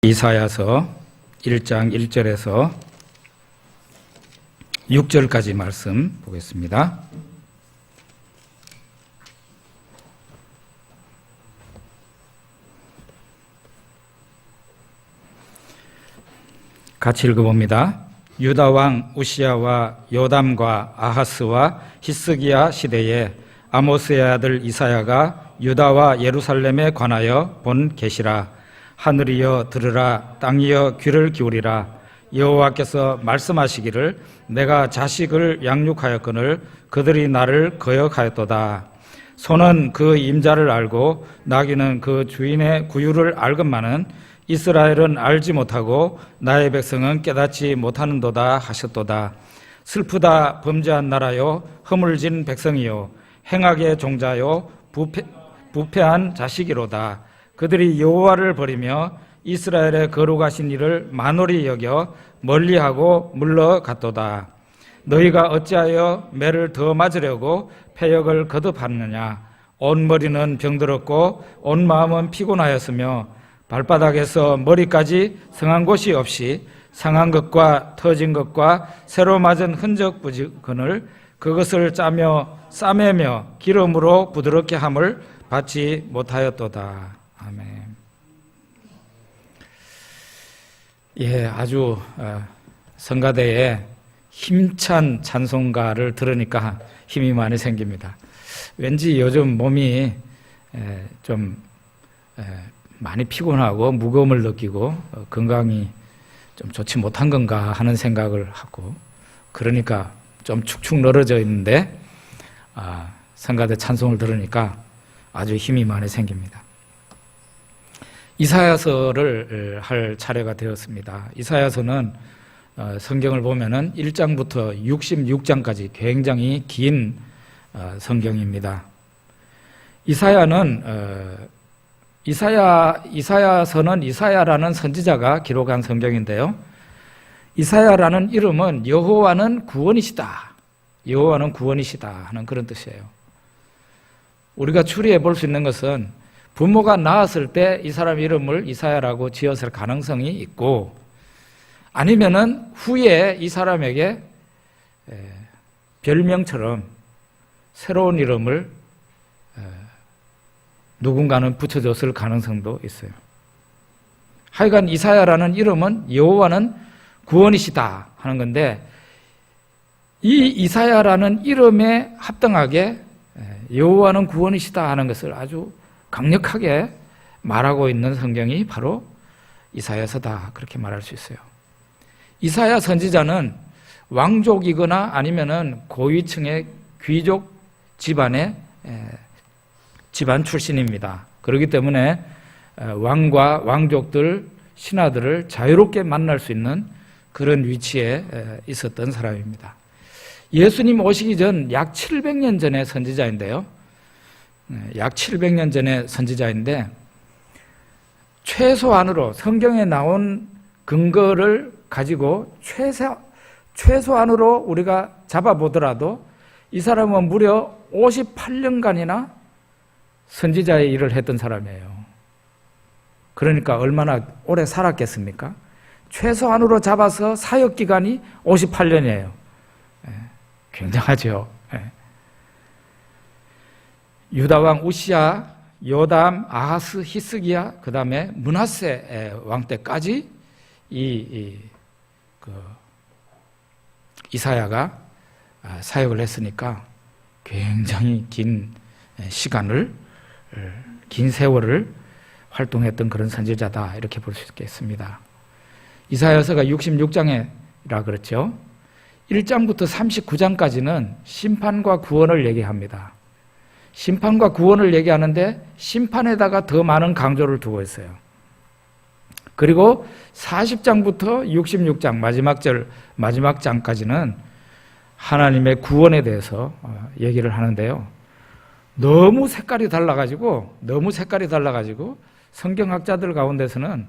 이사야서 1장 1절에서 6절까지 말씀 보겠습니다. 같이 읽어봅니다. 유다 왕 우시야와 요담과 아하스와 히스기야 시대에 아모스의 아들 이사야가 유다와 예루살렘에 관하여 본 계시라. 하늘이여 들으라, 땅이여 귀를 기울이라. 여호와께서 말씀하시기를 내가 자식을 양육하였거늘 그들이 나를 거역하였도다. 소는 그 임자를 알고 나귀는 그 주인의 구유를 알건만은 이스라엘은 알지 못하고 나의 백성은 깨닫지 못하는도다 하셨도다. 슬프다 범죄한 나라요 허물진 백성이요 행악의 종자요 부패한 자식이로다. 그들이 여호와를 버리며 이스라엘의 거룩하신 이를 만홀히 여겨 멀리하고 물러갔도다. 너희가 어찌하여 매를 더 맞으려고 패역을 거듭하느냐. 온 머리는 병들었고 온 마음은 피곤하였으며 발바닥에서 머리까지 성한 곳이 없이 상한 것과 터진 것과 새로 맞은 흔적 부지건을 그것을 짜며 싸매며 기름으로 부드럽게 함을 받지 못하였도다. 아멘. 예, 아주 성가대에 힘찬 찬송가를 들으니까 힘이 많이 생깁니다. 왠지 요즘 몸이 좀 많이 피곤하고 무거움을 느끼고 건강이 좀 좋지 못한 건가 하는 생각을 하고, 그러니까 좀 축축 늘어져 있는데 성가대 찬송을 들으니까 아주 힘이 많이 생깁니다. 이사야서를 할 차례가 되었습니다. 이사야서는 성경을 보면은 1장부터 66장까지 굉장히 긴 성경입니다. 이사야서는 이사야라는 선지자가 기록한 성경인데요. 이사야라는 이름은 여호와는 구원이시다, 여호와는 구원이시다 하는 그런 뜻이에요. 우리가 추리해 볼 수 있는 것은 부모가 낳았을 때 이 사람 이름을 이사야라고 지었을 가능성이 있고, 아니면은 후에 이 사람에게 별명처럼 새로운 이름을 누군가는 붙여줬을 가능성도 있어요. 하여간 이사야라는 이름은 여호와는 구원이시다 하는 건데, 이 이사야라는 이름에 합당하게 여호와는 구원이시다 하는 것을 아주 강력하게 말하고 있는 성경이 바로 이사야서다, 그렇게 말할 수 있어요. 이사야 선지자는 왕족이거나 아니면은 고위층의 귀족 집안 출신입니다. 그렇기 때문에 왕과 왕족들, 신하들을 자유롭게 만날 수 있는 그런 위치에 있었던 사람입니다. 예수님 오시기 전 약 700년 전의 선지자인데요. 약 700년 전의 선지자인데, 최소한으로 성경에 나온 근거를 가지고 최소한으로 우리가 잡아보더라도 이 사람은 무려 58년간이나 선지자의 일을 했던 사람이에요. 그러니까 얼마나 오래 살았겠습니까? 최소한으로 잡아서 사역기간이 58년이에요. 굉장하죠. 유다왕 우시야, 요담, 아하스, 히스기야, 그 다음에 므낫세 왕 때까지 이사야가 사역을 했으니까 굉장히 긴 시간을, 긴 세월을 활동했던 그런 선지자다, 이렇게 볼 수 있겠습니다. 이사야서가 66장이라 그랬죠. 1장부터 39장까지는 심판과 구원을 얘기합니다. 심판과 구원을 얘기하는데 심판에다가 더 많은 강조를 두고 있어요. 그리고 40장부터 66장 마지막 장까지는 하나님의 구원에 대해서 얘기를 하는데요. 너무 색깔이 달라가지고 성경학자들 가운데서는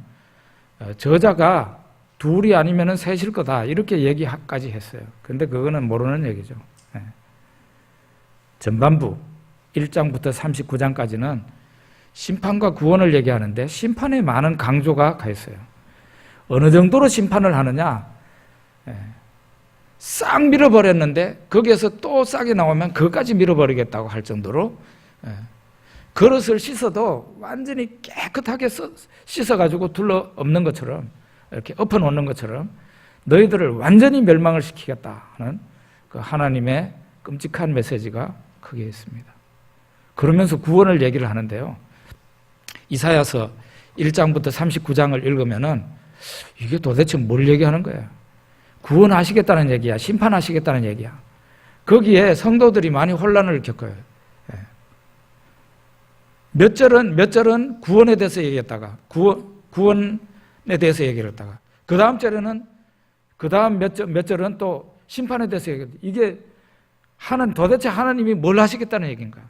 저자가 둘이 아니면 셋일 거다, 이렇게 얘기까지 했어요. 근데 그거는 모르는 얘기죠. 전반부 1장부터 39장까지는 심판과 구원을 얘기하는데 심판에 많은 강조가 가 있어요. 어느 정도로 심판을 하느냐? 싹 밀어버렸는데 거기에서 또 싹이 나오면 그것까지 밀어버리겠다고 할 정도로 그릇을 씻어도 완전히 깨끗하게 씻어가지고 둘러 엎는 것처럼, 이렇게 엎어놓는 것처럼 너희들을 완전히 멸망을 시키겠다 하는 그 하나님의 끔찍한 메시지가 거기에 있습니다. 그러면서 구원을 얘기를 하는데요, 이사야서 1장부터 39장을 읽으면은 이게 도대체 뭘 얘기하는 거예요? 구원하시겠다는 얘기야, 심판하시겠다는 얘기야. 거기에 성도들이 많이 혼란을 겪어요. 몇 절은 구원에 대해서 얘기했다가 구원에 대해서 얘기를 했다가 그 다음 몇 절은 또 심판에 대해서 얘기했다. 이게 도대체 하나님이 뭘 하시겠다는 얘기인가?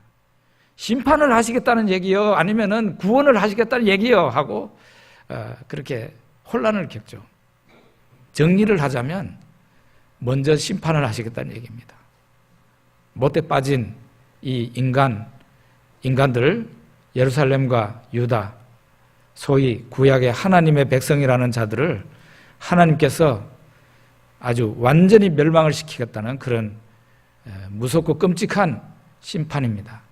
심판을 하시겠다는 얘기요, 아니면은 구원을 하시겠다는 얘기요 하고 그렇게 혼란을 겪죠. 정리를 하자면 먼저 심판을 하시겠다는 얘기입니다. 못돼 빠진 이 인간들, 예루살렘과 유다, 소위 구약의 하나님의 백성이라는 자들을 하나님께서 아주 완전히 멸망을 시키겠다는 그런 무섭고 끔찍한 심판입니다.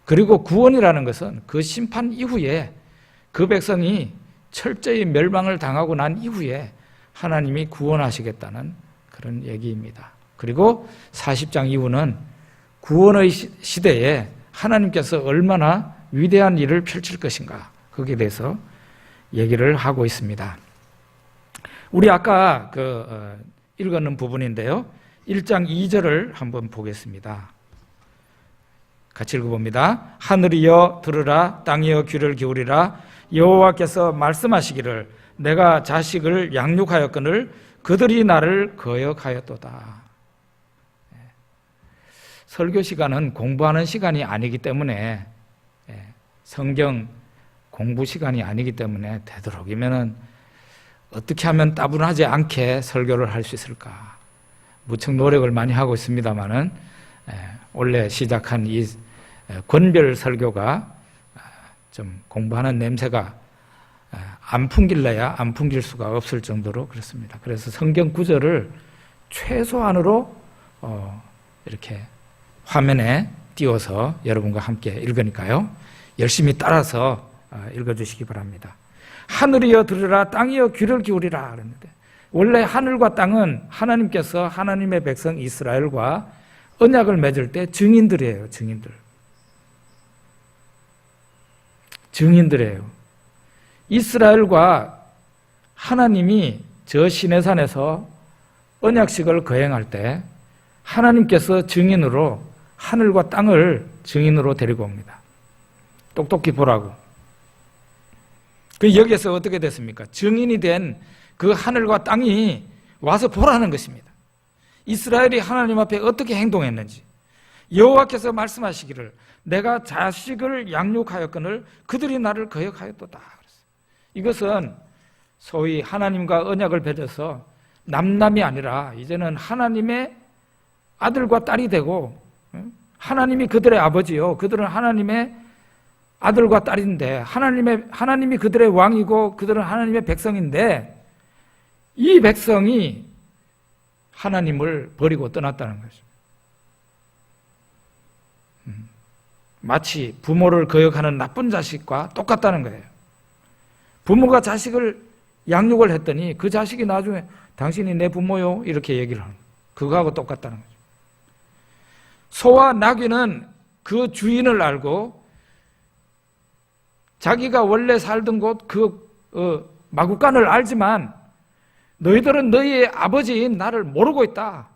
그리고 구원이라는 것은 그 심판 이후에 그 백성이 철저히 멸망을 당하고 난 이후에 하나님이 구원하시겠다는 그런 얘기입니다. 그리고 40장 이후는 구원의 시대에 하나님께서 얼마나 위대한 일을 펼칠 것인가, 거기에 대해서 얘기를 하고 있습니다. 우리 아까 읽었는 부분인데요, 1장 2절을 한번 보겠습니다. 같이 읽어봅니다. 하늘이여 들으라, 땅이여 귀를 기울이라. 여호와께서 말씀하시기를 내가 자식을 양육하였거늘 그들이 나를 거역하였도다. 설교 시간은 공부하는 시간이 아니기 때문에, 성경 공부 시간이 아니기 때문에 되도록이면은 어떻게 하면 따분하지 않게 설교를 할 수 있을까 무척 노력을 많이 하고 있습니다만은 원래 시작한 이 권별 설교가 좀 공부하는 냄새가 안 풍길래야 안 풍길 수가 없을 정도로 그렇습니다. 그래서 성경 구절을 최소한으로 이렇게 화면에 띄워서 여러분과 함께 읽으니까요, 열심히 따라서 읽어주시기 바랍니다. 하늘이여 들으라, 땅이여 귀를 기울이라 그랬는데, 원래 하늘과 땅은 하나님께서 하나님의 백성 이스라엘과 언약을 맺을 때 증인들이에요. 증인들이에요. 이스라엘과 하나님이 저 시내산에서 언약식을 거행할 때 하나님께서 증인으로 하늘과 땅을 증인으로 데리고 옵니다. 똑똑히 보라고. 여기에서 어떻게 됐습니까? 증인이 된 그 하늘과 땅이 와서 보라는 것입니다. 이스라엘이 하나님 앞에 어떻게 행동했는지. 여호와께서 말씀하시기를 내가 자식을 양육하였거늘 그들이 나를 거역하였도다. 이것은 소위 하나님과 언약을 맺어서 남남이 아니라 이제는 하나님의 아들과 딸이 되고, 하나님이 그들의 아버지요, 그들은 하나님의 아들과 딸인데, 하나님이 그들의 왕이고 그들은 하나님의 백성인데, 이 백성이 하나님을 버리고 떠났다는 거죠. 마치 부모를 거역하는 나쁜 자식과 똑같다는 거예요. 부모가 자식을 양육을 했더니 그 자식이 나중에 당신이 내 부모요 이렇게 얘기를 하는 거예요. 그거하고 똑같다는 거죠. 소와 나귀는 그 주인을 알고 자기가 원래 살던 곳 마구간을 알지만 너희들은 너희의 아버지인 나를 모르고 있다.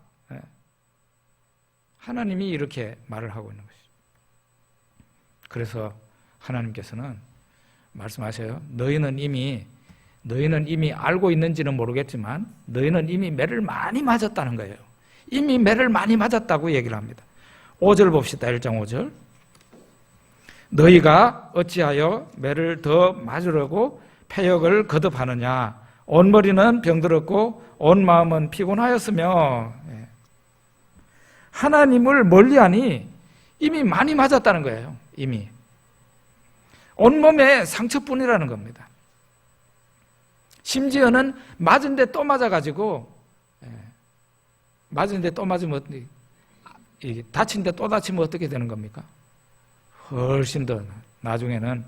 하나님이 이렇게 말을 하고 있는 것이죠. 그래서 하나님께서는 말씀하셔요. 너희는 이미 알고 있는지는 모르겠지만 너희는 이미 매를 많이 맞았다는 거예요. 이미 매를 많이 맞았다고 얘기를 합니다. 5절 봅시다. 1장 5절. 너희가 어찌하여 매를 더 맞으려고 패역을 거듭하느냐. 온 머리는 병들었고 온 마음은 피곤하였으며. 하나님을 멀리하니 이미 많이 맞았다는 거예요. 이미 온몸에 상처뿐이라는 겁니다. 심지어는 맞은데 또 맞아가지고, 맞은데 또 맞으면 다친데 또 다치면 어떻게 되는 겁니까? 훨씬 더 나중에는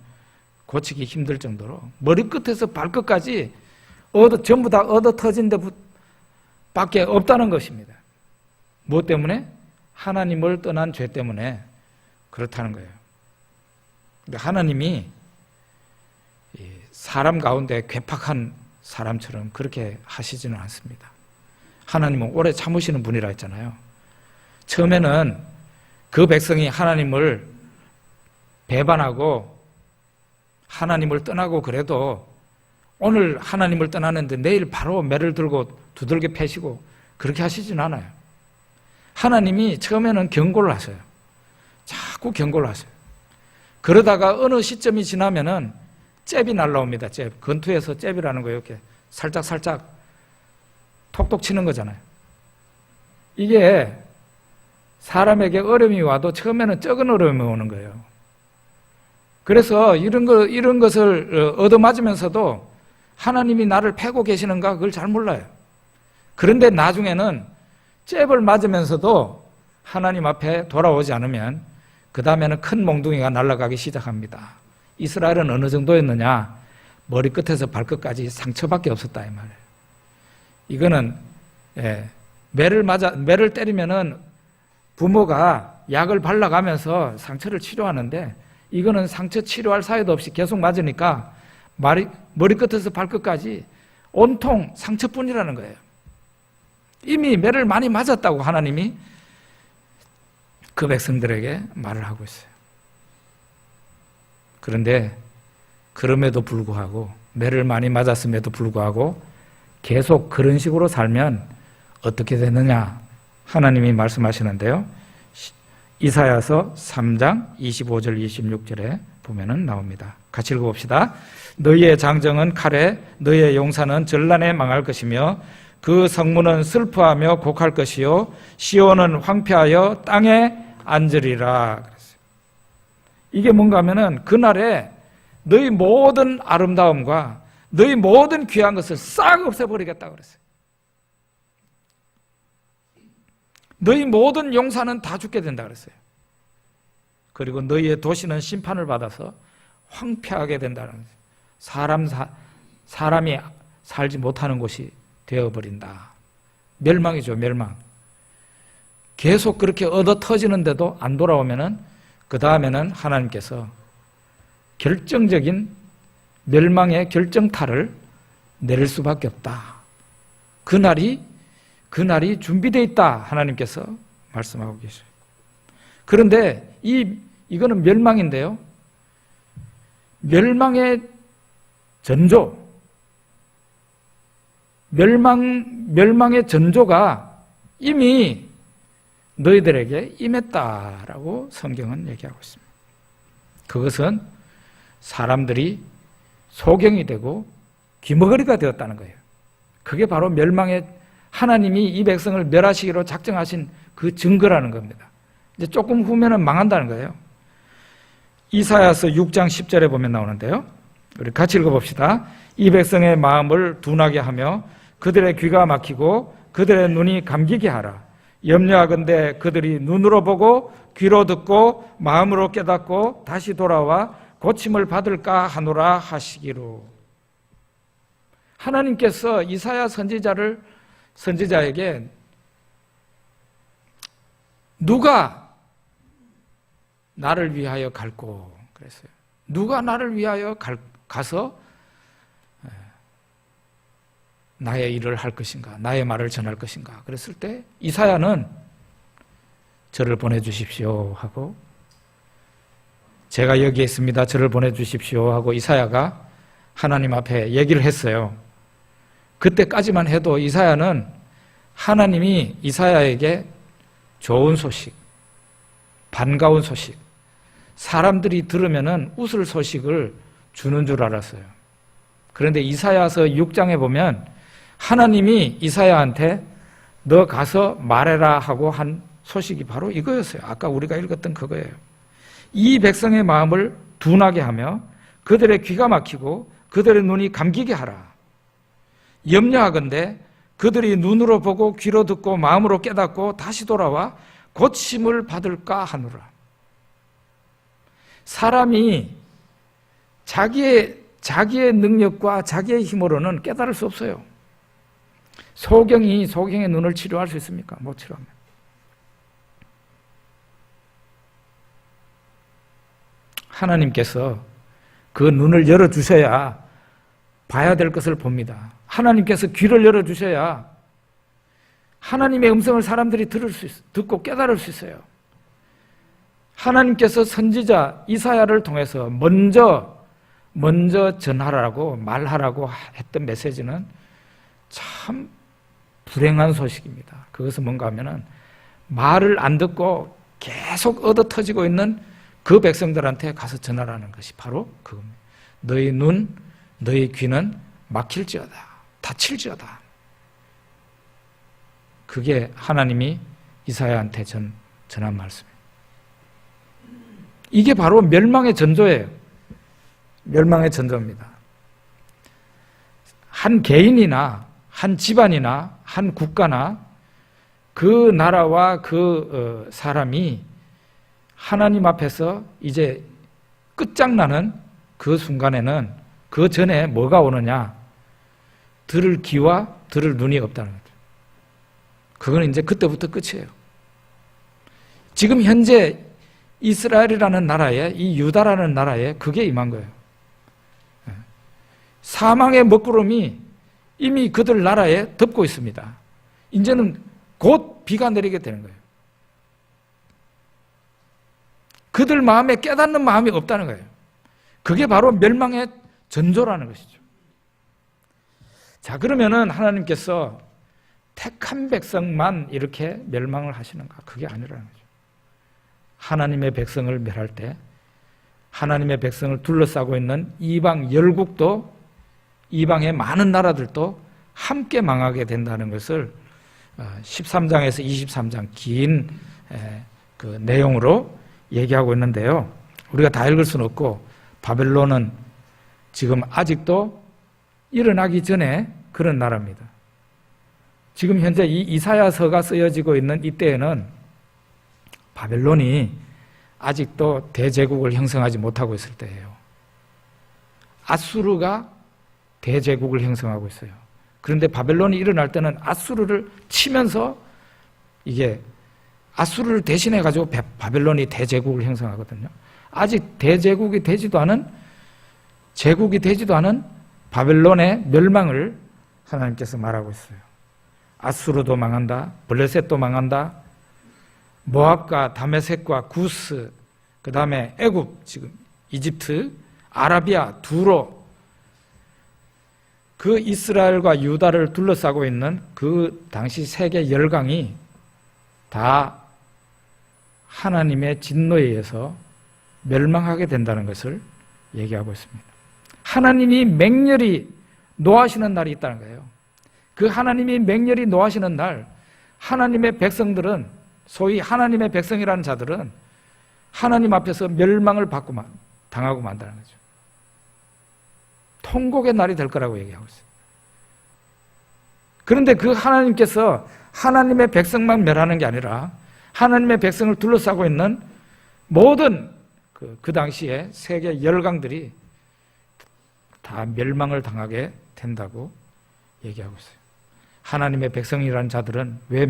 고치기 힘들 정도로 머리끝에서 발끝까지 전부 다 얻어 터진 데 밖에 없다는 것입니다. 무엇 때문에? 하나님을 떠난 죄 때문에 그렇다는 거예요. 근데 하나님이 사람 가운데 괴팍한 사람처럼 그렇게 하시지는 않습니다. 하나님은 오래 참으시는 분이라 했잖아요. 처음에는 그 백성이 하나님을 배반하고 하나님을 떠나고 그래도 오늘 하나님을 떠나는데 내일 바로 매를 들고 두들겨 패시고 그렇게 하시진 않아요. 하나님이 처음에는 경고를 하셔요. 자꾸 경고를 하셔요. 그러다가 어느 시점이 지나면은 잽이 날라옵니다. 잽. 건투에서 잽이라는 거예요. 이렇게 살짝 톡톡 치는 거잖아요. 이게 사람에게 어려움이 와도 처음에는 적은 어려움이 오는 거예요. 그래서 이런 것을 얻어맞으면서도 하나님이 나를 패고 계시는가 그걸 잘 몰라요. 그런데 나중에는 잽을 맞으면서도 하나님 앞에 돌아오지 않으면 그 다음에는 큰 몽둥이가 날아가기 시작합니다. 이스라엘은 어느 정도였느냐? 머리끝에서 발끝까지 상처밖에 없었다 이 말이에요. 이거는 매를 때리면은 부모가 약을 발라가면서 상처를 치료하는데 이거는 상처 치료할 사이도 없이 계속 맞으니까 머리끝에서 발끝까지 온통 상처뿐이라는 거예요. 이미 매를 많이 맞았다고 하나님이 그 백성들에게 말을 하고 있어요. 그런데 그럼에도 불구하고 매를 많이 맞았음에도 불구하고 계속 그런 식으로 살면 어떻게 되느냐 하나님이 말씀하시는데요. 이사야서 3장 25절 26절에 보면은 나옵니다. 같이 읽어봅시다. 너희의 장정은 칼에 너희의 용사는 전란에 망할 것이며 그 성문은 슬퍼하며 곡할 것이요 시온은 황폐하여 땅에 앉으리라 그랬어요. 이게 뭔가 하면은 그날에 너희 모든 아름다움과 너희 모든 귀한 것을 싹 없애버리겠다 그랬어요. 너희 모든 용사는 다 죽게 된다 그랬어요. 그리고 너희의 도시는 심판을 받아서 황폐하게 된다는 거예요. 사람이 살지 못하는 곳이 되어버린다. 멸망이죠, 멸망. 계속 그렇게 얻어 터지는데도 안 돌아오면은 그 다음에는 하나님께서 결정적인 멸망의 결정타를 내릴 수밖에 없다. 그날이 준비되어 있다. 하나님께서 말씀하고 계셔요. 그런데 이거는 멸망인데요. 멸망의 전조, 멸망의 전조가 이미 너희들에게 임했다라고 성경은 얘기하고 있습니다. 그것은 사람들이 소경이 되고 귀머거리가 되었다는 거예요. 그게 바로 멸망의 하나님이 이 백성을 멸하시기로 작정하신 그 증거라는 겁니다. 이제 조금 후면은 망한다는 거예요. 이사야서 6장 10절에 보면 나오는데요. 우리 같이 읽어봅시다. 이 백성의 마음을 둔하게 하며 그들의 귀가 막히고 그들의 눈이 감기게 하라. 염려하건대 그들이 눈으로 보고 귀로 듣고 마음으로 깨닫고 다시 돌아와 고침을 받을까 하노라 하시기로. 하나님께서 이사야 선지자에게 누가 나를 위하여 갈고 그랬어요. 누가 나를 위하여 가서 나의 일을 할 것인가, 나의 말을 전할 것인가 그랬을 때 이사야는 저를 보내주십시오 하고, 제가 여기 있습니다, 저를 보내주십시오 하고 이사야가 하나님 앞에 얘기를 했어요. 그때까지만 해도 이사야는 하나님이 이사야에게 좋은 소식, 반가운 소식, 사람들이 들으면은 웃을 소식을 주는 줄 알았어요. 그런데 이사야서 6장에 보면 하나님이 이사야한테 너 가서 말해라 하고 한 소식이 바로 이거였어요. 아까 우리가 읽었던 그거예요. 이 백성의 마음을 둔하게 하며 그들의 귀가 막히고 그들의 눈이 감기게 하라. 염려하건대 그들이 눈으로 보고 귀로 듣고 마음으로 깨닫고 다시 돌아와 고침을 받을까 하노라. 사람이 자기의 능력과 자기의 힘으로는 깨달을 수 없어요. 소경의 눈을 치료할 수 있습니까? 못 치료합니다. 하나님께서 그 눈을 열어주셔야 봐야 될 것을 봅니다. 하나님께서 귀를 열어주셔야 하나님의 음성을 사람들이 듣고 깨달을 수 있어요. 하나님께서 선지자 이사야를 통해서 먼저 전하라고 말하라고 했던 메시지는 참 불행한 소식입니다. 그것은 뭔가 하면은 말을 안 듣고 계속 얻어터지고 있는 그 백성들한테 가서 전하라는 것이 바로 그겁니다. 너희 눈, 너희 귀는 막힐지어다. 다칠지어다. 그게 하나님이 이사야한테 전한 말씀이에요. 이게 바로 멸망의 전조예요. 멸망의 전조입니다. 한 개인이나 한 집안이나 한 국가나 그 나라와 그 사람이 하나님 앞에서 이제 끝장나는 그 순간에는 그 전에 뭐가 오느냐? 들을 귀와 들을 눈이 없다는 거죠. 그건 이제 그때부터 끝이에요. 지금 현재 이스라엘이라는 나라에, 이 유다라는 나라에 그게 임한 거예요. 사망의 먹구름이 이미 그들 나라에 덮고 있습니다. 이제는 곧 비가 내리게 되는 거예요. 그들 마음에 깨닫는 마음이 없다는 거예요. 그게 바로 멸망의 전조라는 것이죠. 자, 그러면은 하나님께서 택한 백성만 이렇게 멸망을 하시는가? 그게 아니라는 거죠. 하나님의 백성을 멸할 때 하나님의 백성을 둘러싸고 있는 이방 열국도, 이방의 많은 나라들도 함께 망하게 된다는 것을 13장에서 23장 긴 그 내용으로 얘기하고 있는데요. 우리가 다 읽을 수는 없고 바벨론은 지금 아직도 일어나기 전에 그런 나라입니다. 지금 현재 이 이사야서가 쓰여지고 있는 이때에는 바벨론이 아직도 대제국을 형성하지 못하고 있을 때예요. 아수르가 대제국을 형성하고 있어요. 그런데 바벨론이 일어날 때는 아수르를 치면서 이게 아수르를 대신해 가지고 바벨론이 대제국을 형성하거든요. 아직 대제국이 되지도 않은, 제국이 되지도 않은 바벨론의 멸망을 하나님께서 말하고 있어요. 아수르도 망한다. 블레셋도 망한다. 모압과 다메섹과 구스, 그 다음에 애굽, 지금 이집트, 아라비아, 두로, 그 이스라엘과 유다를 둘러싸고 있는 그 당시 세계 열강이 다 하나님의 진노에 의해서 멸망하게 된다는 것을 얘기하고 있습니다. 하나님이 맹렬히 노하시는 날이 있다는 거예요. 그 하나님이 맹렬히 노하시는 날, 하나님의 백성들은, 소위 하나님의 백성이라는 자들은 하나님 앞에서 멸망을 당하고 만다는 거죠. 통곡의 날이 될 거라고 얘기하고 있어요. 그런데 그 하나님께서 하나님의 백성만 멸하는 게 아니라 하나님의 백성을 둘러싸고 있는 모든 그 당시에 세계 열강들이 다 멸망을 당하게 된다고 얘기하고 있어요. 하나님의 백성이라는 자들은 왜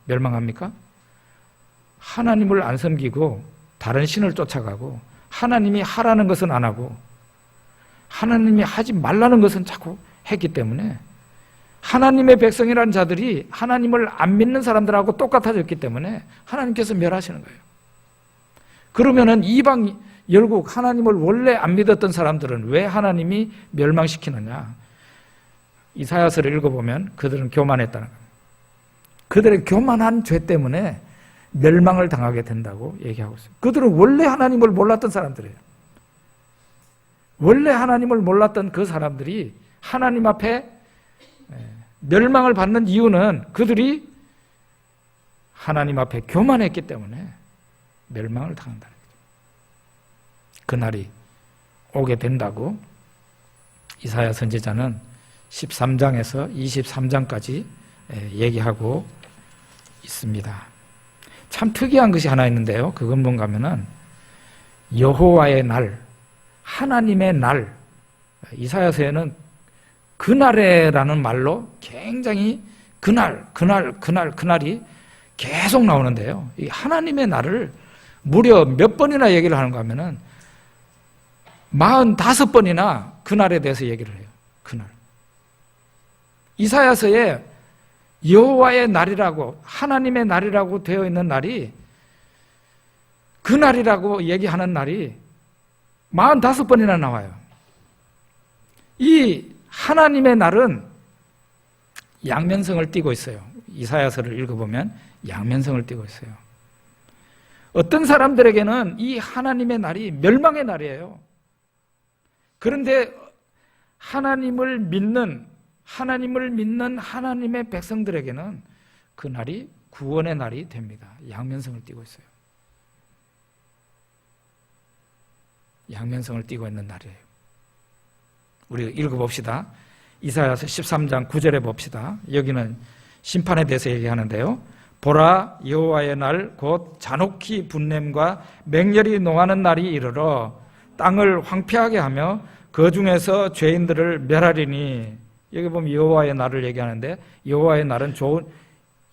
멸망합니까? 하나님을 안 섬기고 다른 신을 쫓아가고 하나님이 하라는 것은 안 하고 하나님이 하지 말라는 것은 자꾸 했기 때문에 하나님의 백성이라는 자들이 하나님을 안 믿는 사람들하고 똑같아졌기 때문에 하나님께서 멸하시는 거예요. 그러면은 이방 열국, 하나님을 원래 안 믿었던 사람들은 왜 하나님이 멸망시키느냐? 이사야서를 읽어보면 그들은 교만했다는 거예요. 그들의 교만한 죄 때문에 멸망을 당하게 된다고 얘기하고 있어요. 그들은 원래 하나님을 몰랐던 사람들이에요. 원래 하나님을 몰랐던 그 사람들이 하나님 앞에 멸망을 받는 이유는 그들이 하나님 앞에 교만했기 때문에 멸망을 당한다는 거죠. 그날이 오게 된다고 이사야 선지자는 13장에서 23장까지 얘기하고 있습니다. 참 특이한 것이 하나 있는데요. 그건 뭔가 하면은 여호와의 날, 하나님의 날, 이사야서에는 그날에라는 말로 굉장히 그날이 계속 나오는데요. 이 하나님의 날을 무려 몇 번이나 얘기를 하는가 하면은 45번이나 그날에 대해서 얘기를 해요. 그날. 이사야서에 여호와의 날이라고, 하나님의 날이라고 되어 있는 날이, 그날이라고 얘기하는 날이 45번이나 나와요. 이 하나님의 날은 양면성을 띠고 있어요. 이사야서를 읽어보면 양면성을 띠고 있어요. 어떤 사람들에게는 이 하나님의 날이 멸망의 날이에요. 그런데 하나님을 믿는 하나님의 백성들에게는 그 날이 구원의 날이 됩니다. 양면성을 띠고 있어요. 양면성을 띠고 있는 날이에요. 우리가 읽어봅시다. 이사야서 13장 9절에 봅시다. 여기는 심판에 대해서 얘기하는데요. 보라, 여호와의 날 곧 잔혹히 분냄과 맹렬히 농하는 날이 이르러 땅을 황폐하게 하며 그 중에서 죄인들을 멸하리니. 여기 보면 여호와의 날을 얘기하는데, 여호와의 날은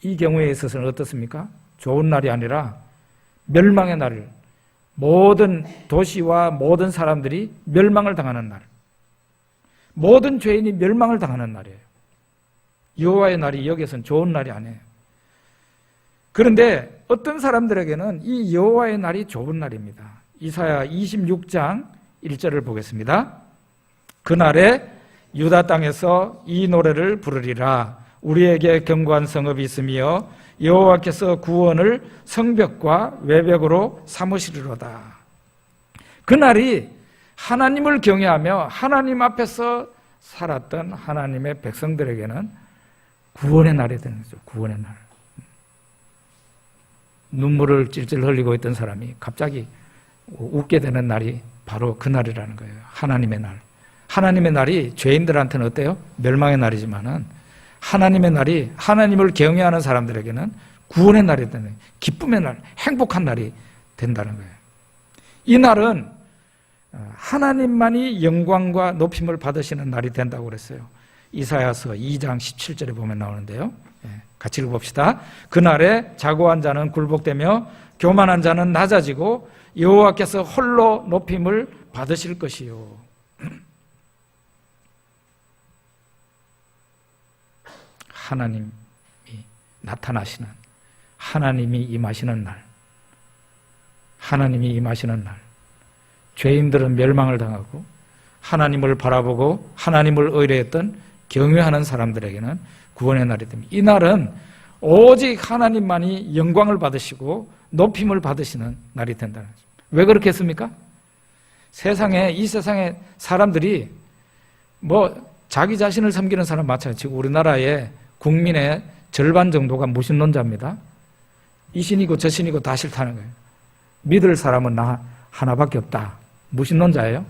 이 경우에 있어서는 어떻습니까? 좋은 날이 아니라 멸망의 날, 모든 도시와 모든 사람들이 멸망을 당하는 날, 모든 죄인이 멸망을 당하는 날이에요. 여호와의 날이 여기에서는 좋은 날이 아니에요. 그런데 어떤 사람들에게는 이 여호와의 날이 좋은 날입니다. 이사야 26장 1절을 보겠습니다. 그날에 유다 땅에서 이 노래를 부르리라. 우리에게 견고한 성읍이 있으며 여호와께서 구원을 성벽과 외벽으로 삼으시리로다. 그날이 하나님을 경외하며 하나님 앞에서 살았던 하나님의 백성들에게는 구원의 날이 되는 거죠. 구원의 날. 눈물을 찔찔 흘리고 있던 사람이 갑자기 웃게 되는 날이 바로 그 날이라는 거예요. 하나님의 날. 하나님의 날이 죄인들한테는 어때요? 멸망의 날이지만은 하나님의 날이 하나님을 경외하는 사람들에게는 구원의 날이 되는, 기쁨의 날, 행복한 날이 된다는 거예요. 이 날은 하나님만이 영광과 높임을 받으시는 날이 된다고 그랬어요. 이사야서 2장 17절에 보면 나오는데요. 같이 읽어봅시다. 그날에 자고한 자는 굴복되며 교만한 자는 낮아지고 여호와께서 홀로 높임을 받으실 것이요. 하나님이 나타나시는, 하나님이 임하시는 날, 하나님이 임하시는 날, 죄인들은 멸망을 당하고 하나님을 바라보고 하나님을 의뢰했던 경외하는 사람들에게는 구원의 날이 됩니다. 이 날은 오직 하나님만이 영광을 받으시고 높임을 받으시는 날이 된다는 거죠. 왜 그렇게 했습니까? 이 세상에 사람들이 자기 자신을 섬기는 사람 마찬가지고 우리나라의 국민의 절반 정도가 무신론자입니다. 이 신이고 저 신이고 다 싫다는 거예요. 믿을 사람은 나 하나밖에 없다. 무신론자예요.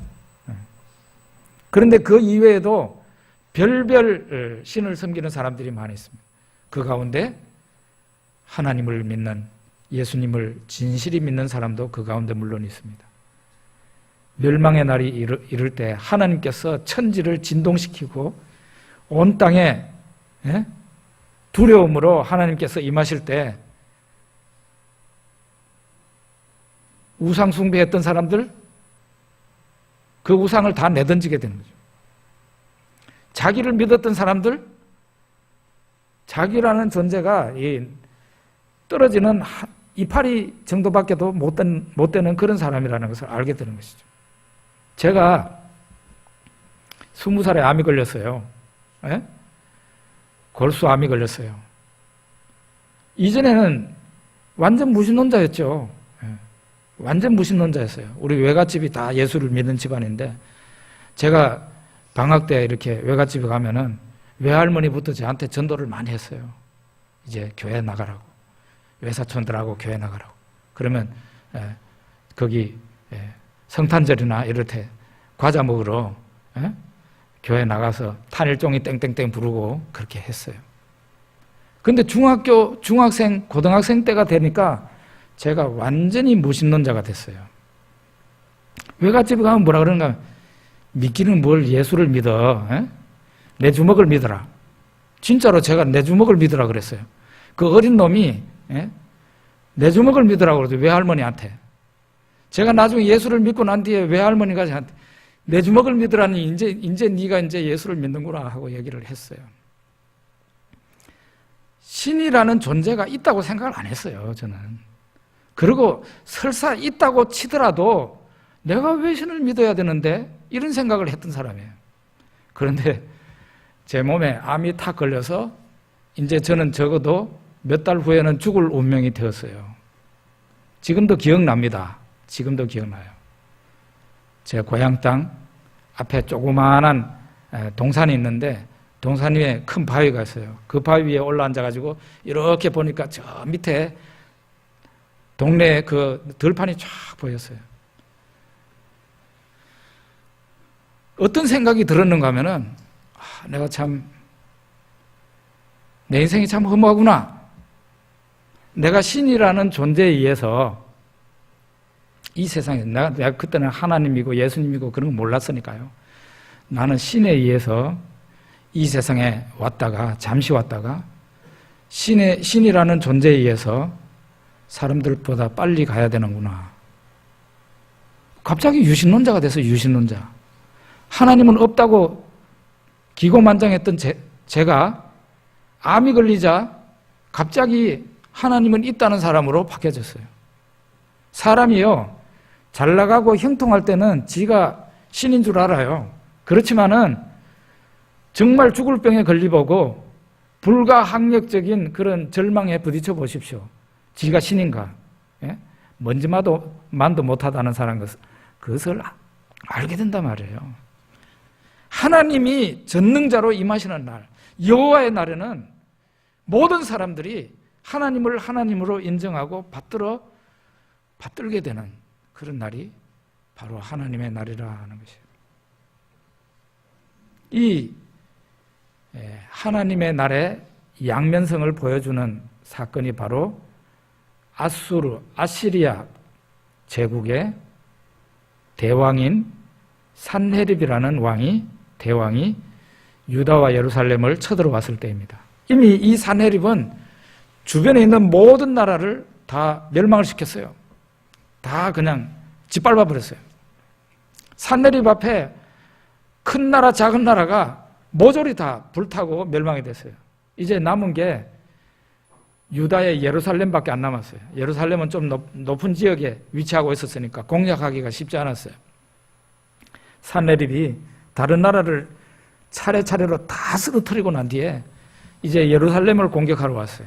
그런데 그 이외에도 별별 신을 섬기는 사람들이 많이 있습니다. 그 가운데 하나님을 믿는, 예수님을 진실히 믿는 사람도 그 가운데 물론 있습니다. 멸망의 날이 이를 때 하나님께서 천지를 진동시키고 온 땅에 두려움으로 하나님께서 임하실 때 우상 숭배했던 사람들, 그 우상을 다 내던지게 되는 거죠. 자기를 믿었던 사람들, 자기라는 존재가 떨어지는 이파리 정도밖에도 못 되는 그런 사람이라는 것을 알게 되는 것이죠. 제가 20살에 암이 걸렸어요. 골수암이 걸렸어요. 이전에는 완전 무신론자였죠. 완전 무신론자였어요. 우리 외갓집이 다 예수를 믿는 집안인데 제가 방학 때 이렇게 외갓집에 가면은 외할머니부터 저한테 전도를 많이 했어요. 이제 교회 나가라고. 외사촌들하고 교회 나가라고. 그러면 거기 성탄절이나 이럴 때 과자 먹으러 교회 나가서 탄일종이 땡땡땡 부르고 그렇게 했어요. 근데 중학생, 고등학생 때가 되니까 제가 완전히 무신론자가 됐어요. 외갓집에 가면 뭐라 그러는가? 믿기는 뭘 예수를 믿어? 에? 내 주먹을 믿어라. 진짜로 제가 내 주먹을 믿으라 그랬어요. 그 어린 놈이 내 주먹을 믿으라고 그러죠. 외할머니한테. 제가 나중에 예수를 믿고 난 뒤에 외할머니가 저한테 내 주먹을 믿으라니 이제 네가 이제 예수를 믿는구나 하고 얘기를 했어요. 신이라는 존재가 있다고 생각을 안 했어요, 저는. 그리고 설사 있다고 치더라도 내가 왜 신을 믿어야 되는데? 이런 생각을 했던 사람이에요. 그런데 제 몸에 암이 탁 걸려서 이제 저는 적어도 몇 달 후에는 죽을 운명이 되었어요. 지금도 기억납니다. 지금도 기억나요. 제 고향 땅 앞에 조그마한 동산이 있는데 동산 위에 큰 바위가 있어요. 그 바위 위에 올라앉아가지고 이렇게 보니까 저 밑에 동네 그 들판이 쫙 보였어요. 어떤 생각이 들었는가 하면은 내가 참 내 인생이 참 허무하구나. 내가 신이라는 존재에 의해서 이 세상에 내가 그때는 하나님이고 예수님이고 그런 거 몰랐으니까요. 나는 신에 의해서 이 세상에 왔다가 잠시 왔다가 신이라는 존재에 의해서 사람들보다 빨리 가야 되는구나. 갑자기 유신론자가 돼서 유신론자. 하나님은 없다고 기고만장했던 제가 암이 걸리자 갑자기 하나님은 있다는 사람으로 바뀌어졌어요. 사람이요, 잘 나가고 형통할 때는 지가 신인 줄 알아요. 그렇지만은 정말 죽을 병에 걸리보고 불가항력적인 그런 절망에 부딪혀 보십시오. 지가 신인가? 예? 먼지만도 못하다는 사람 그것을 알게 된단 말이에요. 하나님이 전능자로 임하시는 날, 여호와의 날에는 모든 사람들이 하나님을 하나님으로 인정하고 받들게 되는 그런 날이 바로 하나님의 날이라 하는 것이에요. 이 하나님의 날의 양면성을 보여주는 사건이 바로 아시리아 제국의 대왕인 산헤립이라는 대왕이 유다와 예루살렘을 쳐들어왔을 때입니다. 이미 이 산헤립은 주변에 있는 모든 나라를 다 멸망을 시켰어요. 다 그냥 짓밟아 버렸어요. 산헤립 앞에 큰 나라 작은 나라가 모조리 다 불타고 멸망이 됐어요. 이제 남은 게 유다의 예루살렘밖에 안 남았어요. 예루살렘은 좀 높은 지역에 위치하고 있었으니까 공략하기가 쉽지 않았어요. 산헤립이 다른 나라를 차례차례로 다 쓰러뜨리고 난 뒤에 이제 예루살렘을 공격하러 왔어요.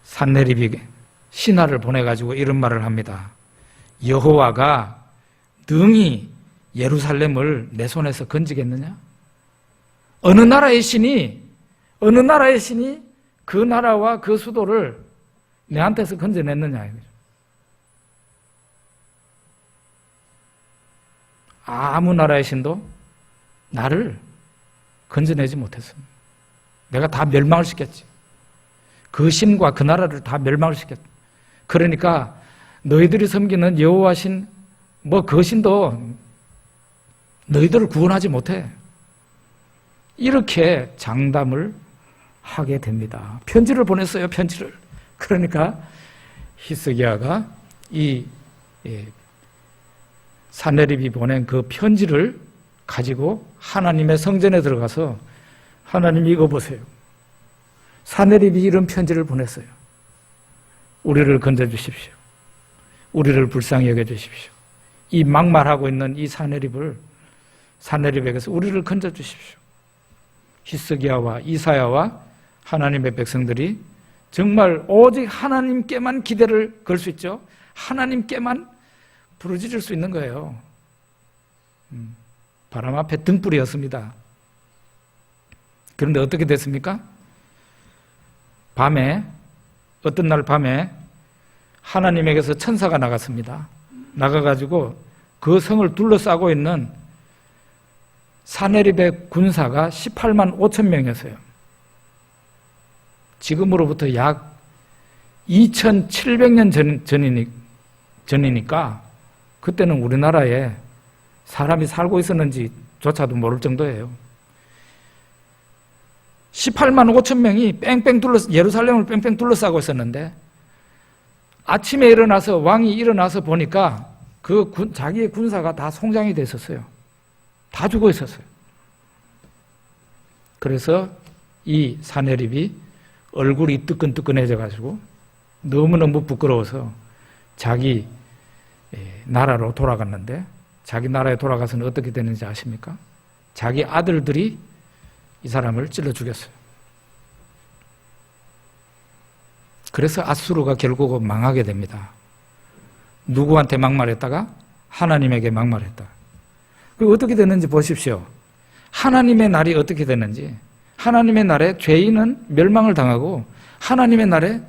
산헤립이 신하를 보내가지고 이런 말을 합니다. 여호와가 능히 예루살렘을 내 손에서 건지겠느냐? 어느 나라의 신이 그 나라와 그 수도를 내한테서 건져냈느냐? 아무 나라의 신도 나를 건져내지 못했습니다. 내가 다 멸망을 시켰지. 그 신과 그 나라를 다 멸망을 시켰지. 그러니까 너희들이 섬기는 여호와 신, 그 신도 너희들을 구원하지 못해. 이렇게 장담을 하게 됩니다. 편지를 보냈어요, 편지를. 그러니까 히스기야가 이 산헤립이 보낸 그 편지를 가지고 하나님의 성전에 들어가서 하나님 읽어보세요. 산헤립이 이런 편지를 보냈어요. 우리를 건져주십시오. 우리를 불쌍히 여겨주십시오. 이 막말하고 있는 이 산헤립에게서 우리를 건져주십시오. 히스기야와 이사야와 하나님의 백성들이 정말 오직 하나님께만 기대를 걸 수 있죠. 하나님께만 부르짖을 수 있는 거예요. 바람 앞에 등불이었습니다. 그런데 어떻게 됐습니까? 어떤 날 밤에 하나님에게서 천사가 나갔습니다. 나가가지고 그 성을 둘러싸고 있는 사네립의 군사가 18만 5천 명이었어요. 지금으로부터 약 2700년 전이니까 그때는 우리나라에 사람이 살고 있었는지조차도 모를 정도예요. 18만 5천 명이 예루살렘을 뺑뺑 둘러싸고 있었는데 아침에 일어나서 왕이 일어나서 보니까 자기의 군사가 다 송장이 돼 있었어요. 다 죽어 있었어요. 그래서 이 사네립이 얼굴이 뜨끈뜨끈해져 가지고 너무너무 부끄러워서 자기 나라로 돌아갔는데, 자기 나라에 돌아가서는 어떻게 되는지 아십니까? 자기 아들들이 이 사람을 찔러 죽였어요. 그래서 아수르가 결국은 망하게 됩니다. 누구한테 막말했다가? 하나님에게 막말했다. 그 어떻게 됐는지 보십시오. 하나님의 날이 어떻게 됐는지. 하나님의 날에 죄인은 멸망을 당하고, 하나님의 날에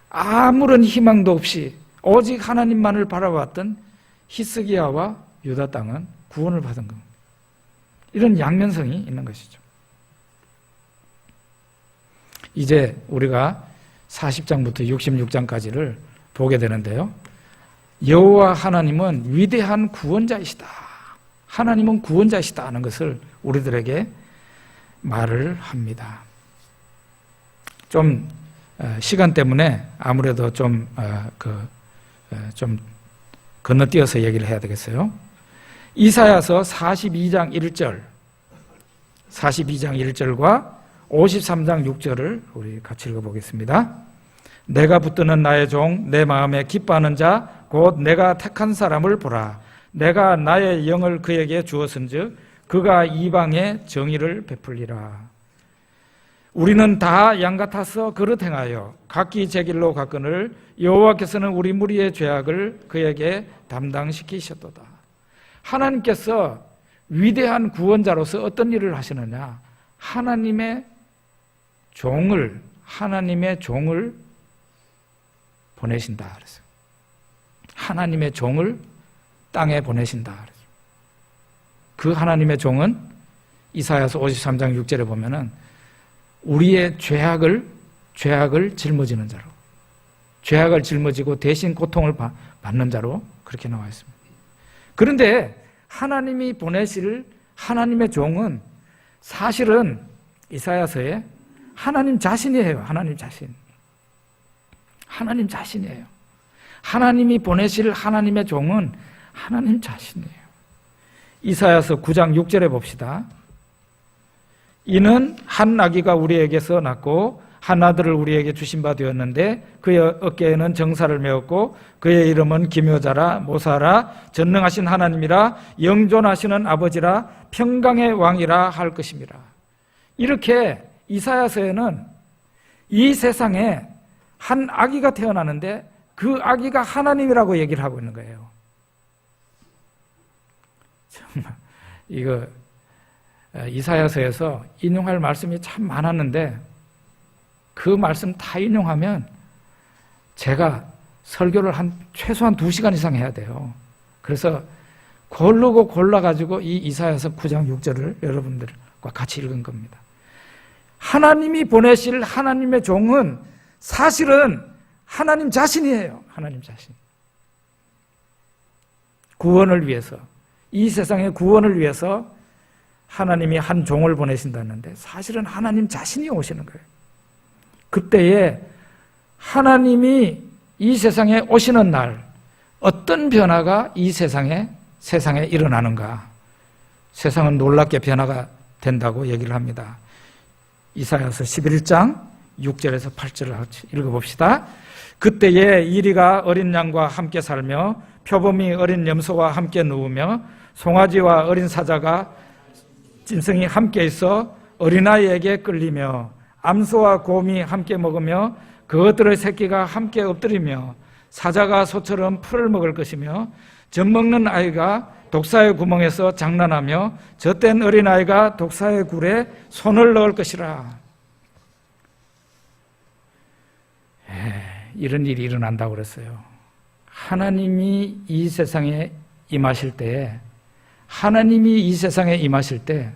아무런 희망도 없이 오직 하나님만을 바라봤던 히스기야와 유다 땅은 구원을 받은 겁니다. 이런 양면성이 있는 것이죠. 이제 우리가 40장부터 66장까지를 보게 되는데요. 여호와 하나님은 위대한 구원자이시다. 하나님은 구원자이시다 하는 것을 우리들에게 말을 합니다. 좀 시간 때문에 아무래도 좀 건너뛰어서 얘기를 해야 되겠어요. 이사야서 42장 1절과 53장 6절을 우리 같이 읽어보겠습니다. 내가 붙드는 나의 종, 내 마음에 기뻐하는 자, 곧 내가 택한 사람을 보라. 내가 나의 영을 그에게 주었은즉 그가 이방에 정의를 베풀리라. 우리는 다 양 같아서 그릇 행하여 각기 제 길로 갔거늘 여호와께서는 우리 무리의 죄악을 그에게 담당시키셨도다. 하나님께서 위대한 구원자로서 어떤 일을 하시느냐? 하나님의 종을 보내신다 그랬어요. 하나님의 종을 땅에 보내신다 그랬어요. 그 하나님의 종은 이사야서 53장 6절에 보면은 우리의 죄악을 짊어지는 자로, 죄악을 짊어지고 대신 고통을 받는 자로 그렇게 나와 있습니다. 그런데 하나님이 보내실 하나님의 종은 사실은 이사야서에 하나님 자신이에요. 하나님 자신이에요. 하나님이 보내실 하나님의 종은 하나님 자신이에요. 이사야서 9장 6절에 봅시다. 이는 한 아기가 우리에게서 낳고 한 아들을 우리에게 주신 바 되었는데 그의 어깨에는 정사를 메었고 그의 이름은 기묘자라, 모사라, 전능하신 하나님이라, 영존하시는 아버지라, 평강의 왕이라 할 것임이라. 이렇게 이사야서에는 이 세상에 한 아기가 태어나는데 그 아기가 하나님이라고 얘기를 하고 있는 거예요. 정말 이거 이사야서에서 인용할 말씀이 참 많았는데 그 말씀 다 인용하면 제가 설교를 최소한 2시간 이상 해야 돼요. 그래서 골라가지고 이 이사야서 9장 6절을 여러분들과 같이 읽은 겁니다. 하나님이 보내실 하나님의 종은 사실은 하나님 자신이에요. 하나님 자신. 구원을 위해서, 이 세상의 구원을 위해서 하나님이 한 종을 보내신다는데 사실은 하나님 자신이 오시는 거예요. 그때에 하나님이 이 세상에 오시는 날 어떤 변화가 이 세상에 일어나는가? 세상은 놀랍게 변화가 된다고 얘기를 합니다. 이사야서 11장 6절에서 8절을 같이 읽어봅시다. 그때에 이리가 어린 양과 함께 살며 표범이 어린 염소와 함께 누우며 송아지와 어린 사자가 짐승이 함께 있어 어린아이에게 끌리며 암소와 곰이 함께 먹으며 그것들의 새끼가 함께 엎드리며 사자가 소처럼 풀을 먹을 것이며 젖먹는 아이가 독사의 구멍에서 장난하며 젖된 어린아이가 독사의 굴에 손을 넣을 것이라. 이런 일이 일어난다고 그랬어요. 하나님이 이 세상에 임하실 때에, 하나님이 이 세상에 임하실 때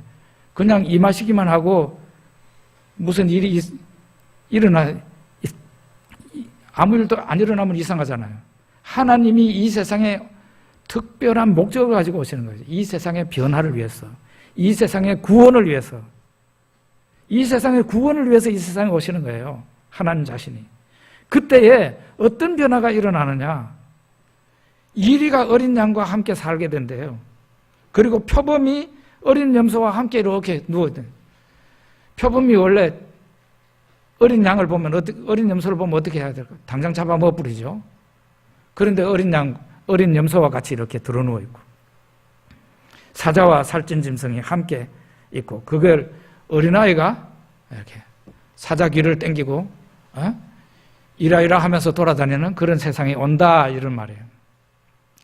그냥 임하시기만 하고 무슨 일이 아무 일도 안 일어나면 이상하잖아요. 하나님이 이 세상에 특별한 목적을 가지고 오시는 거죠. 이 세상의 변화를 위해서, 이 세상의 구원을 위해서, 이 세상의 구원을 위해서 이 세상에 오시는 거예요. 하나님 자신이. 그때에 어떤 변화가 일어나느냐? 이리가 어린 양과 함께 살게 된대요. 그리고 표범이 어린 염소와 함께 이렇게 누워있대요. 표범이 원래 어린 양을 보면, 어린 염소를 보면 어떻게 해야 될까? 당장 잡아 먹어버리죠. 그런데 어린 염소와 같이 이렇게 드러누워 있고, 사자와 살찐 짐승이 함께 있고, 그걸 어린아이가 이렇게 사자 귀를 땡기고, 이라이라 하면서 돌아다니는 그런 세상이 온다, 이런 말이에요.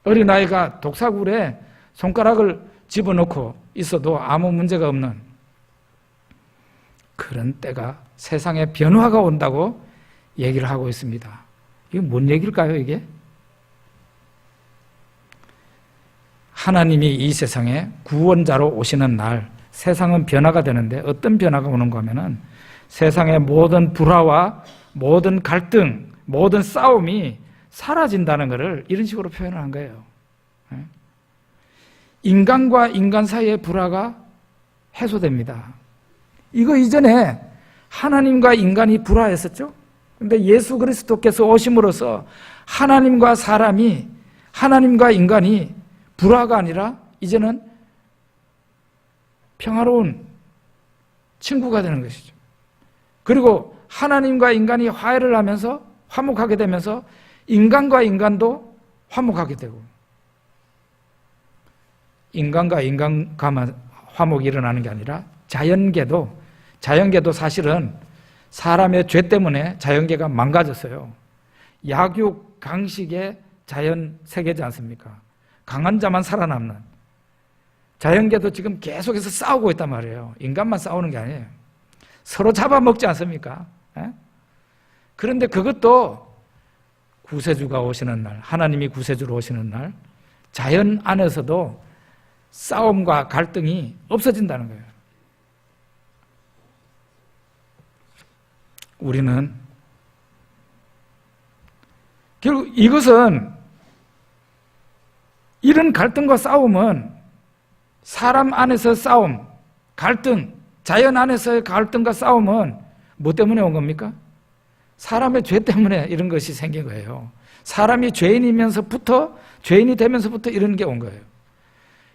어린아이가 독사굴에 손가락을 집어넣고 있어도 아무 문제가 없는 그런 때가, 세상에 변화가 온다고 얘기를 하고 있습니다. 이게 뭔 얘기일까요, 이게? 하나님이 이 세상에 구원자로 오시는 날, 세상은 변화가 되는데 어떤 변화가 오는가 하면은 세상의 모든 불화와 모든 갈등, 모든 싸움이 사라진다는 것을 이런 식으로 표현을 한 거예요. 인간과 인간 사이의 불화가 해소됩니다. 이거 이전에 하나님과 인간이 불화했었죠? 그런데 예수 그리스도께서 오심으로써 하나님과 사람이, 하나님과 인간이 불화가 아니라 이제는 평화로운 친구가 되는 것이죠. 그리고 하나님과 인간이 화해를 하면서 화목하게 되면서 인간과 인간도 화목하게 되고, 인간과 인간과만 화목이 일어나는 게 아니라 자연계도 사실은 사람의 죄 때문에 자연계가 망가졌어요. 약육, 강식의 자연 세계지 않습니까? 강한 자만 살아남는. 자연계도 지금 계속해서 싸우고 있단 말이에요. 인간만 싸우는 게 아니에요. 서로 잡아먹지 않습니까? 그런데 그것도 구세주가 오시는 날, 하나님이 구세주로 오시는 날, 자연 안에서도 싸움과 갈등이 없어진다는 거예요. 우리는 결국 이것은, 이런 갈등과 싸움은 사람 안에서 싸움, 갈등, 자연 안에서의 갈등과 싸움은 뭐 때문에 온 겁니까? 사람의 죄 때문에 이런 것이 생긴 거예요. 사람이 죄인이 되면서부터 이런 게 온 거예요.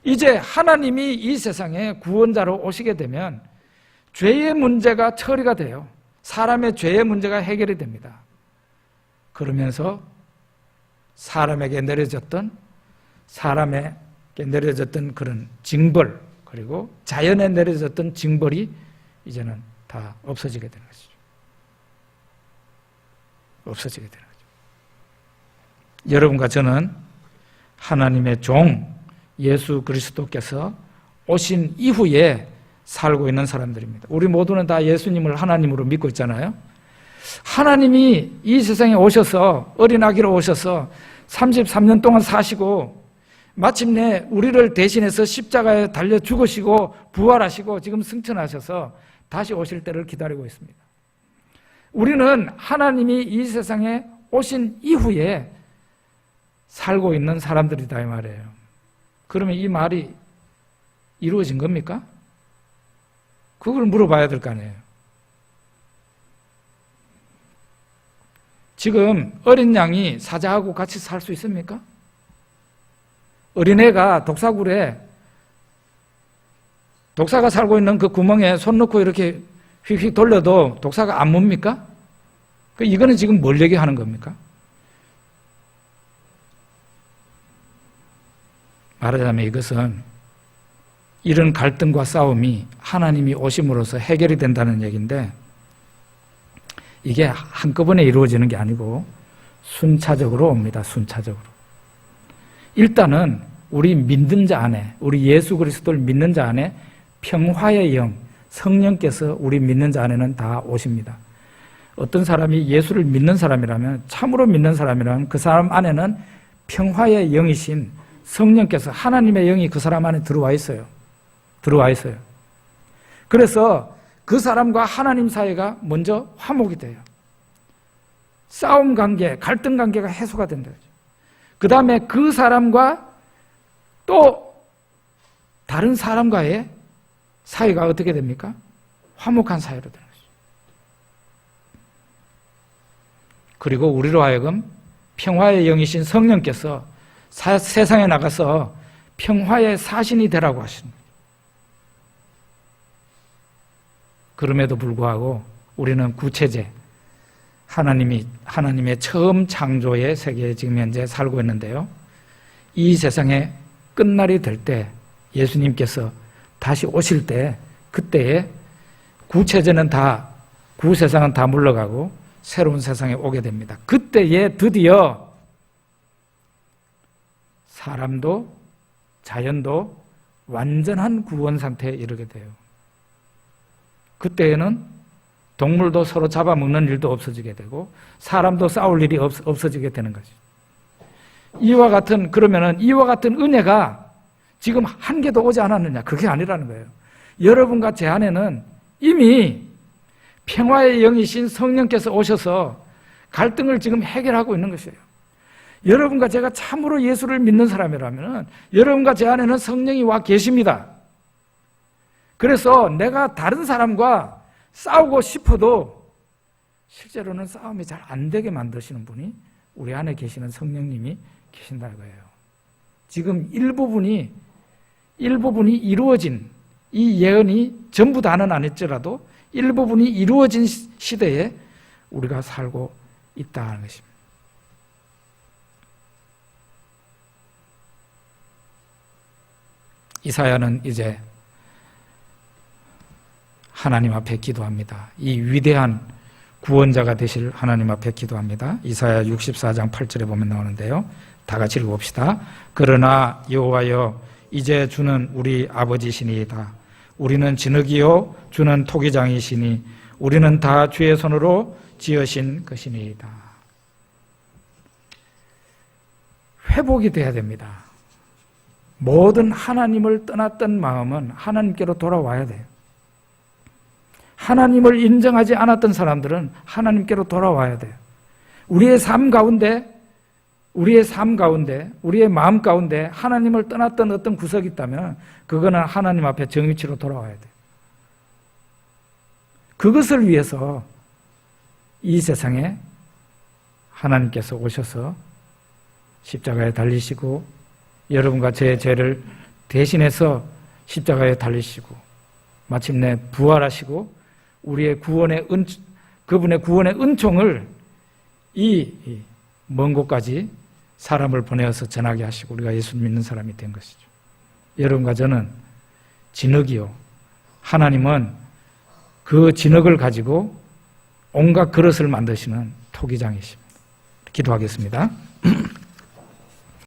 이제 하나님이 이 세상에 구원자로 오시게 되면 죄의 문제가 처리가 돼요. 사람의 죄의 문제가 해결이 됩니다. 그러면서 사람에게 내려졌던 그런 징벌, 그리고 자연에 내려졌던 징벌이 이제는 다 없어지게 되는 것이죠. 없어지게 되는 거죠. 여러분과 저는 하나님의 종 예수 그리스도께서 오신 이후에 살고 있는 사람들입니다. 우리 모두는 다 예수님을 하나님으로 믿고 있잖아요. 하나님이 이 세상에 오셔서, 어린 아기로 오셔서 33년 동안 사시고 마침내 우리를 대신해서 십자가에 달려 죽으시고 부활하시고 지금 승천하셔서 다시 오실 때를 기다리고 있습니다. 우리는 하나님이 이 세상에 오신 이후에 살고 있는 사람들이다, 이 말이에요. 그러면 이 말이 이루어진 겁니까? 그걸 물어봐야 될 거 아니에요. 지금 어린 양이 사자하고 같이 살 수 있습니까? 어린애가 독사굴에, 독사가 살고 있는 그 구멍에 손 넣고 이렇게 휙휙 돌려도 독사가 안 뭡니까? 이거는 지금 뭘 얘기하는 겁니까? 말하자면 이것은 이런 갈등과 싸움이 하나님이 오심으로써 해결이 된다는 얘기인데, 이게 한꺼번에 이루어지는 게 아니고 순차적으로 옵니다. 순차적으로. 일단은 우리 믿는 자 안에, 우리 예수 그리스도를 믿는 자 안에 평화의 영, 성령께서 우리 믿는 자 안에는 다 오십니다. 어떤 사람이 예수를 믿는 사람이라면, 참으로 믿는 사람이라면 그 사람 안에는 평화의 영이신 성령께서 하나님의 영이 그 사람 안에 들어와 있어요. 들어와 있어요. 그래서 그 사람과 하나님 사이가 먼저 화목이 돼요. 싸움 관계, 갈등 관계가 해소가 된다. 그 다음에 그 사람과 또 다른 사람과의 사이가 어떻게 됩니까? 화목한 사이로 되는 거죠. 그리고 우리로 하여금 평화의 영이신 성령께서 세상에 나가서 평화의 사신이 되라고 하시는 거예요. 그럼에도 불구하고 우리는 구체제, 하나님의 처음 창조의 세계에 지금 현재 살고 있는데요. 이 세상에 끝날이 될 때 예수님께서 다시 오실 때 그때에 구체제는 다, 구세상은 다 물러가고 새로운 세상에 오게 됩니다. 그때에 드디어 사람도 자연도 완전한 구원 상태에 이르게 돼요. 그때에는 동물도 서로 잡아먹는 일도 없어지게 되고 사람도 싸울 일이 없어지게 되는 거죠. 그러면은 이와 같은 은혜가 지금 한 개도 오지 않았느냐? 그게 아니라는 거예요. 여러분과 제 안에는 이미 평화의 영이신 성령께서 오셔서 갈등을 지금 해결하고 있는 것이에요. 여러분과 제가 참으로 예수를 믿는 사람이라면 여러분과 제 안에는 성령이 와 계십니다. 그래서 내가 다른 사람과 싸우고 싶어도 실제로는 싸움이 잘 안 되게 만드시는 분이 우리 안에 계시는 성령님이 계신다는 거예요. 지금 일부분이 이루어진 이 예언이 전부 다는 아닐지라도 일부분이 이루어진 시대에 우리가 살고 있다는 것입니다. 이사야는 이제 하나님 앞에 기도합니다. 이 위대한 구원자가 되실 하나님 앞에 기도합니다. 이사야 64장 8절에 보면 나오는데요. 다 같이 읽어봅시다. 그러나 여호와여 이제 주는 우리 아버지시니이다. 우리는 진흙이요 주는 토기장이시니 우리는 다 주의 손으로 지으신 것이니이다. 회복이 돼야 됩니다. 모든 하나님을 떠났던 마음은 하나님께로 돌아와야 돼요. 하나님을 인정하지 않았던 사람들은 하나님께로 돌아와야 돼요. 우리의 삶 가운데, 우리의 마음 가운데 하나님을 떠났던 어떤 구석이 있다면 그거는 하나님 앞에 정위치로 돌아와야 돼요. 그것을 위해서 이 세상에 하나님께서 오셔서 십자가에 달리시고 여러분과 제 죄를 대신해서 십자가에 달리시고 마침내 부활하시고 우리의 그분의 구원의 은총을 이 먼 곳까지 사람을 보내어서 전하게 하시고 우리가 예수를 믿는 사람이 된 것이죠. 여러분과 저는 진흙이요. 하나님은 그 진흙을 가지고 온갖 그릇을 만드시는 토기장이십니다. 기도하겠습니다.